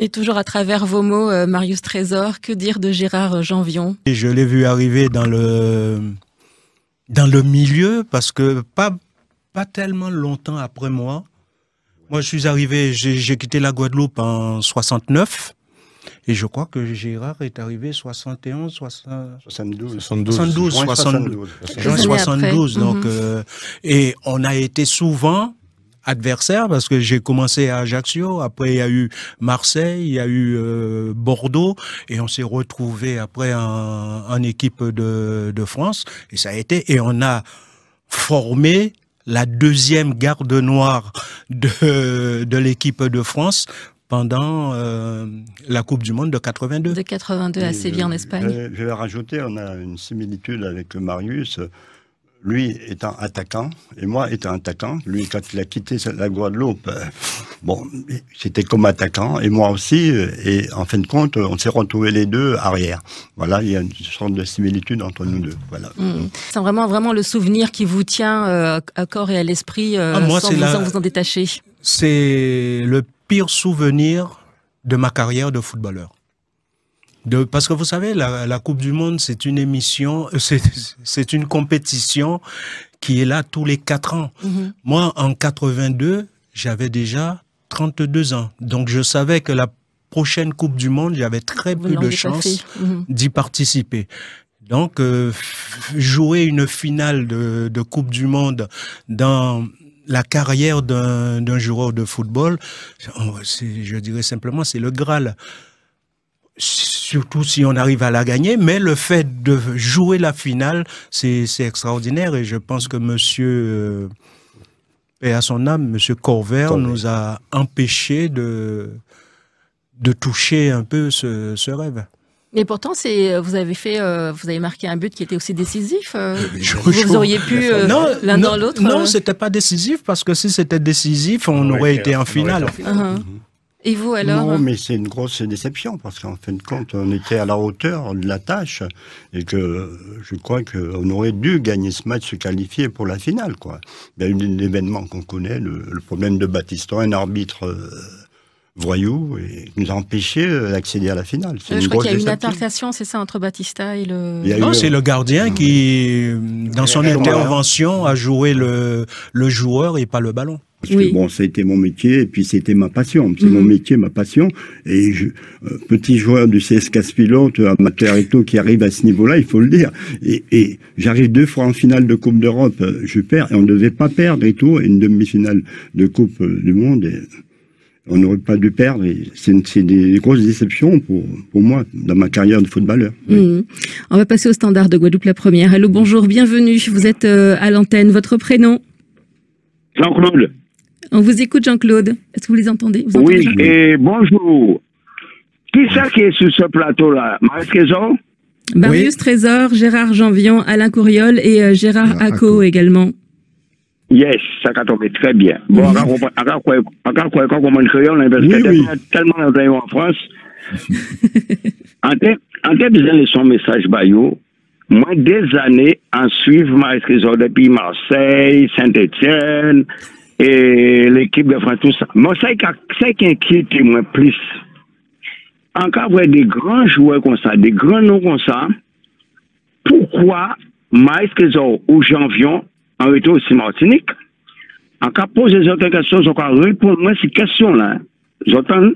Et toujours à travers vos mots, Marius Trésor, que dire de Gérard Janvion? Et je l'ai vu arriver dans le milieu parce que pas tellement longtemps après moi. Moi, je suis arrivé, j'ai quitté la Guadeloupe en 69 et je crois que Gérard est arrivé 71, 72. 72. Donc, et on a été souvent adversaires parce que j'ai commencé à Ajaccio, après il y a eu Marseille, il y a eu Bordeaux et on s'est retrouvés après en équipe de France et ça a été, et on a formé la deuxième garde noire de l'équipe de France pendant la Coupe du Monde de 82. De 82 à Séville en Espagne. Je vais rajouter, on a une similitude avec Marius. Lui étant attaquant, et moi étant attaquant, lui quand il a quitté la Guadeloupe, bon, c'était comme attaquant, et moi aussi, et en fin de compte, on s'est retrouvés les deux arrière. Voilà, il y a une sorte de similitude entre nous deux. Voilà. C'est vraiment le souvenir qui vous tient à corps et à l'esprit sans vous en détacher. C'est le pire souvenir de ma carrière de footballeur. Parce que vous savez, la Coupe du Monde, c'est une émission, c'est une compétition qui est là tous les 4 ans. Moi, en 82, j'avais déjà 32 ans. Donc, je savais que la prochaine Coupe du Monde, j'avais très peu de chances d'y participer. Donc, jouer une finale de Coupe du Monde dans la carrière d'un joueur de football, je dirais simplement, c'est le Graal. Surtout si on arrive à la gagner, mais le fait de jouer la finale, c'est extraordinaire et je pense que monsieur, paix à son âme, monsieur Corvère nous a empêché de toucher un peu ce rêve. Mais pourtant, vous avez marqué un but qui était aussi décisif. Vous auriez pu l'un dans l'autre. Non, c'était pas décisif parce que si c'était décisif, on aurait été en finale. Et vous alors? Non, mais c'est une grosse déception parce qu'en fin de compte, on était à la hauteur de la tâche et que je crois qu'on aurait dû gagner ce match, se qualifier pour la finale, quoi. Il y a eu l'événement qu'on connaît, le problème de Battiston, un arbitre voyou, et qui nous a empêché d'accéder à la finale. Je crois qu'il y a eu une altercation, c'est ça, entre Batista et le... Non, c'est le gardien qui, dans son intervention, a joué le joueur et pas le ballon. Parce que bon, ça a été mon métier et puis c'était ma passion. C'est mon métier, ma passion. Et petit joueur du CS Casse-Pilote, amateur et tout, qui arrive à ce niveau-là, il faut le dire. Et j'arrive 2 fois en finale de Coupe d'Europe, je perds. Et on ne devait pas perdre et tout. Et une demi-finale de Coupe du Monde, et on n'aurait pas dû perdre. C'est des grosses déceptions pour moi dans ma carrière de footballeur. On va passer au standard de Guadeloupe, la première. Allô, bonjour, bienvenue. Vous êtes à l'antenne. Votre prénom? Jean-Claude. On vous écoute, Jean-Claude. Est-ce que vous les entendez? Oui, et bonjour. Qui ça qui est sur ce plateau-là? Marius Trésor? Marius Trésor, Gérard Janvion, Alain Courriol et Gérard Acco également. Yes, ça a tombé très bien. Bon, encore comme un créole, parce qu'il y a tellement d'employés en France. En termes de son message, Bayo, moi, des années en suivre Marius Trésor depuis Marseille, Saint-Etienne, et l'équipe de France, tout ça. Moi, ça qui inquiète moi plus. En cas où des grands joueurs comme ça, des grands noms comme ça, pourquoi Marius Trésor ou Janvion en retour aussi Martinique, en cas poser des autres questions, je vais répondre moi ces questions-là. J'entends.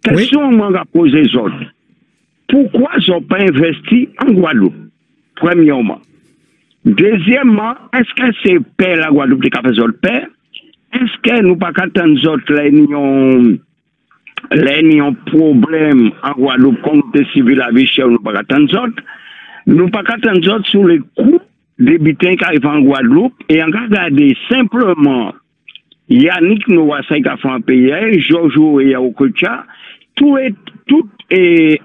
Question, moi, je vais poser les autres. Pourquoi ils n'ont pas investi en Guadeloupe? Premièrement. Deuxièmement, est-ce que c'est père la Guadeloupe qui a fait le père? Est-ce que nous pas qu'attendre les autres, les problèmes en Guadeloupe, comme des civils à vie chère, nous pas qu'attendre les autres? Nous pas qu'attendre les autres sur les coûts des bitins qui arrivent en Guadeloupe et en regarder simplement Yannick Nouassa qui a fait un pays, Jojo et Yaokocha, tout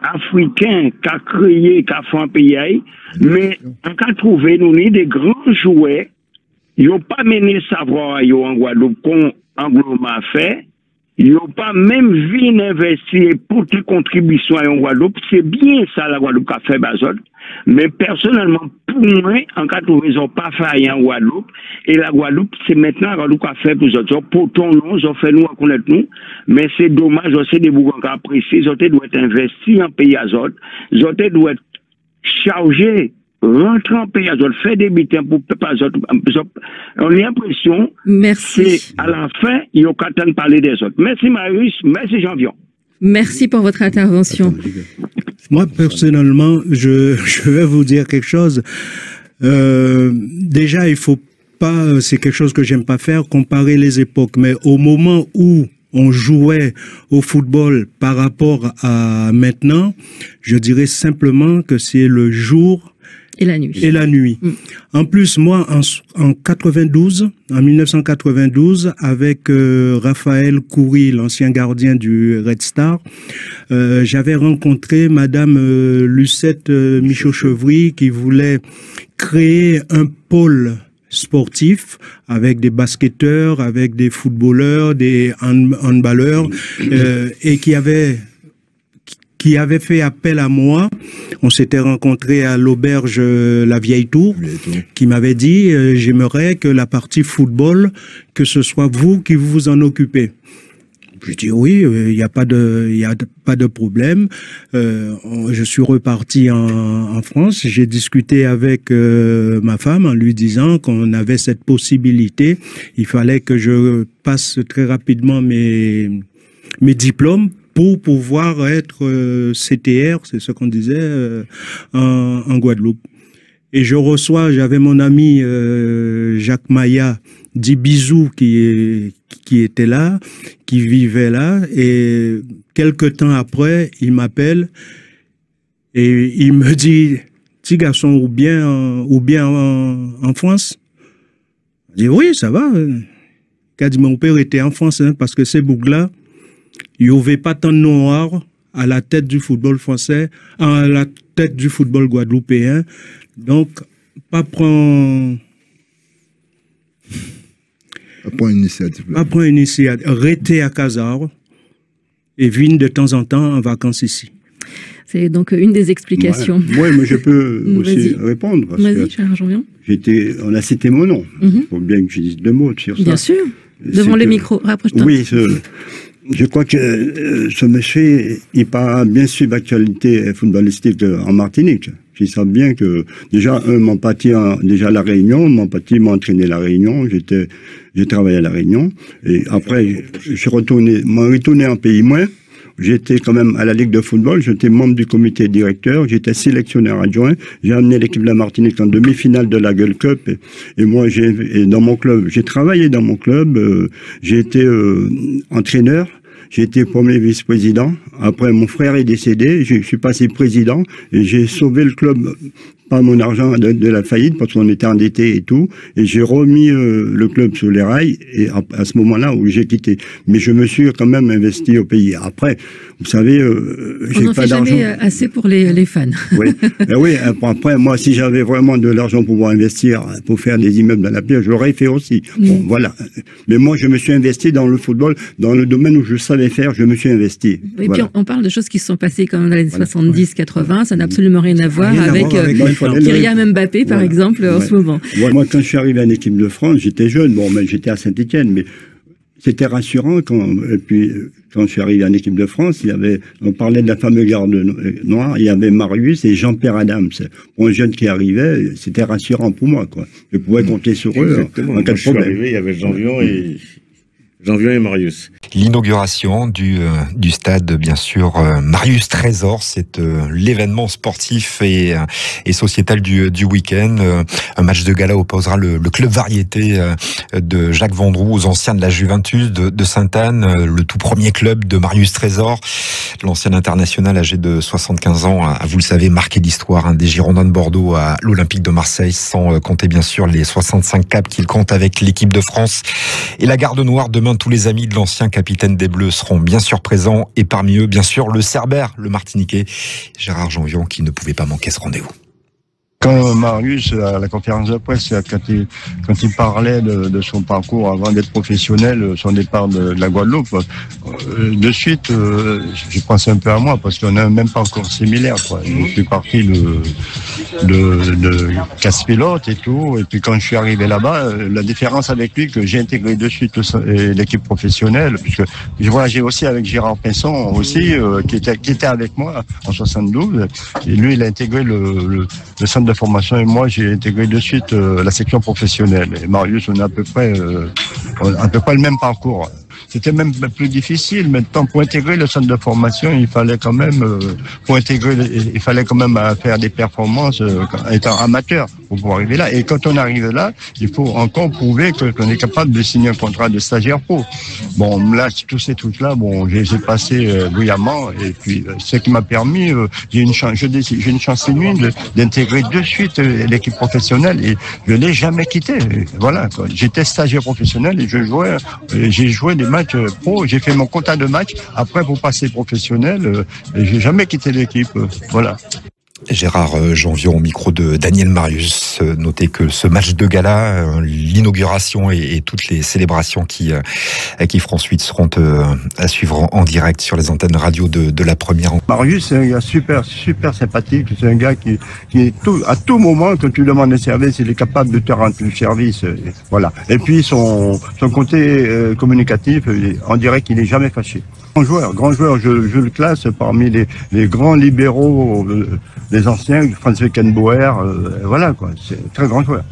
Africain qui a créé, qui a fait un pays, mais on a trouvé nous des grands joueurs, ils n'ont pas mené savoir en Guadeloupe qu'on Angloma fait, ils n'ont pas même vu investir pour tes contributions en Guadeloupe. C'est bien ça, la Guadeloupe a fait Bazot. Mais personnellement, pour moi, en cas de raison, pas fait en Guadeloupe. Et la Guadeloupe, c'est maintenant la Guadeloupe a fait pour eux autres. Pour ton nom, ils ont fait nous reconnaître nous. Mais c'est dommage, aussi des boucans appréciés. Ils ont doivent être investis en pays azot. Ils ont doivent être chargés. Rentrer en pays azot, faire des bulletins pour peuple azot. On a l'impression. Merci. À la fin, ils ont qu'à de parler des autres. Merci Marius, merci Jean-Vion. Merci pour votre intervention. Moi, personnellement, je vais vous dire quelque chose. Déjà, il faut pas, c'est quelque chose que j'aime pas faire, comparer les époques. Mais au moment où on jouait au football par rapport à maintenant, je dirais simplement que c'est le jour et la nuit. Et la nuit. En plus, moi, en 1992, avec Raphaël Coury, l'ancien gardien du Red Star, j'avais rencontré Madame Lucette Michaud-Chevry qui voulait créer un pôle sportif avec des basketteurs, avec des footballeurs, des handballeurs, et qui avait fait appel à moi. On s'était rencontrés à l'auberge La Vieille Tour, qui m'avait dit j'aimerais que la partie football, que ce soit vous qui vous en occupez. Je dis oui, il y a pas de problème. Je suis reparti en France. J'ai discuté avec ma femme en lui disant qu'on avait cette possibilité. Il fallait que je passe très rapidement mes diplômes pour pouvoir être CTR, c'est ce qu'on disait, en Guadeloupe. Et j'avais mon ami Jacques Maya, dit bisous, qui était là, qui vivait là, et quelque temps après, il m'appelle et il me dit, petit garçon, ou bien en France? Je dis oui, ça va. Il a dit mon père était en France, hein, parce que ces boucs-là, il n'y avait pas tant de noirs à la tête du football français, à la tête du football guadeloupéen. Donc, pas prendre initiative. Pas prendre initiative. Rester à Casar et venir de temps en temps en vacances ici. C'est donc une des explications. Ouais, mais je peux aussi répondre. Vas-y, cher Jean-Vion. On a cité mon nom. Il faut bien que je dise 2 mots sur ça. Bien sûr. Devant les micros, rapproche-toi. Oui, je crois que ce monsieur n'est pas bien suivi l'actualité footballistique en Martinique. Ils savent bien que, déjà, m'ont parti déjà à La Réunion, m'ont entraîné à La Réunion, j'ai travaillé à La Réunion, et après, m'ont retourné en pays moins. J'étais quand même à la Ligue de football, j'étais membre du comité directeur, j'étais sélectionneur adjoint, j'ai amené l'équipe de la Martinique en demi-finale de la Gueule Cup, et moi, dans mon club, j'ai travaillé dans mon club, j'ai été entraîneur, j'ai été premier vice-président. Après, mon frère est décédé, je suis passé président et j'ai sauvé le club par mon argent de la faillite parce qu'on était endetté et tout. Et j'ai remis le club sur les rails et à ce moment-là où j'ai quitté. Mais je me suis quand même investi au pays. Après, vous savez, j'ai pas d'argent. On n'en fait jamais assez pour les fans. Oui, oui. Après, moi, si j'avais vraiment de l'argent pour pouvoir investir, pour faire des immeubles dans la pierre, je l'aurais fait aussi. Bon, voilà. Mais moi, je me suis investi dans le football, dans le domaine où je savais faire, je me suis investi. Et voilà. Puis on parle de choses qui se sont passées comme dans les années 70-80, ça n'a absolument rien à voir avec Kylian Mbappé, par exemple, en ce moment. Moi, quand je suis arrivé en équipe de France, j'étais jeune, mais j'étais à Saint-Étienne, mais c'était rassurant et puis, quand je suis arrivé en équipe de France, on parlait de la fameuse garde noire, il y avait Marius et Jean-Pierre Adams. Pour un jeune qui arrivait, c'était rassurant pour moi, quoi. Je pouvais compter sur eux en cas de problème. Quand je suis arrivé, il y avait Jean-Vion et Marius. L'inauguration du stade, bien sûr, Marius Trésor, c'est l'événement sportif et sociétal du week-end. Un match de gala opposera le club variété de Jacques Vendroux aux anciens de la Juventus de Sainte-Anne, le tout premier club de Marius Trésor. L'ancien international âgé de 75 ans a, vous le savez, marqué l'histoire des Girondins de Bordeaux à l'Olympique de Marseille, sans compter bien sûr les 65 caps qu'il compte avec l'équipe de France. Et la garde noire, demain, tous les amis de l'ancien capitaine des Bleus seront bien sûr présents, et parmi eux, bien sûr, le Cerbère, le Martiniquais, Gérard Jean-Vion, qui ne pouvait pas manquer ce rendez-vous. Quand Marius, à la conférence de presse, quand il parlait de son parcours avant d'être professionnel, son départ de la Guadeloupe, de suite, j'ai pensé un peu à moi, parce qu'on a un même parcours similaire, quoi. Je suis parti de casse-pilote et tout, et puis quand je suis arrivé là-bas, la différence avec lui, que j'ai intégré de suite l'équipe professionnelle, puisque je voyageais aussi avec Gérard Pinson, aussi, qui était avec moi en 72, et lui, il a intégré le centre de formation, et moi j'ai intégré de suite la section professionnelle. Et Marius, on a à peu près le même parcours. C'était même plus difficile. Maintenant, pour intégrer le centre de formation, il fallait quand même faire des performances étant amateur pour pouvoir arriver là. Et quand on arrive là, il faut encore prouver qu'on est capable de signer un contrat de stagiaire pro. Bon, là, tous ces trucs-là, bon, j'ai passé brillamment. Et puis, ce qui m'a permis, j'ai une chance inouïe d'intégrer de suite l'équipe professionnelle, et je l'ai jamais quitté. Voilà, quoi. J'étais stagiaire professionnel et j'ai joué des matchs pro, j'ai fait mon quota de matchs. Après, pour passer professionnel, et j'ai jamais quitté l'équipe. Voilà. Gérard Janvion au micro de Daniel Marius. Notez que ce match de gala, l'inauguration et toutes les célébrations qui feront suite seront à suivre en direct sur les antennes radio de la première. Marius, c'est un gars super sympathique. C'est un gars qui est à tout moment, quand tu demandes un service, il est capable de te rendre le service. Voilà. Et puis son côté communicatif, on dirait qu'il n'est jamais fâché. Grand joueur, je le classe parmi les grands libéraux des anciens, Franz Beckenbauer, voilà quoi, c'est un très grand joueur.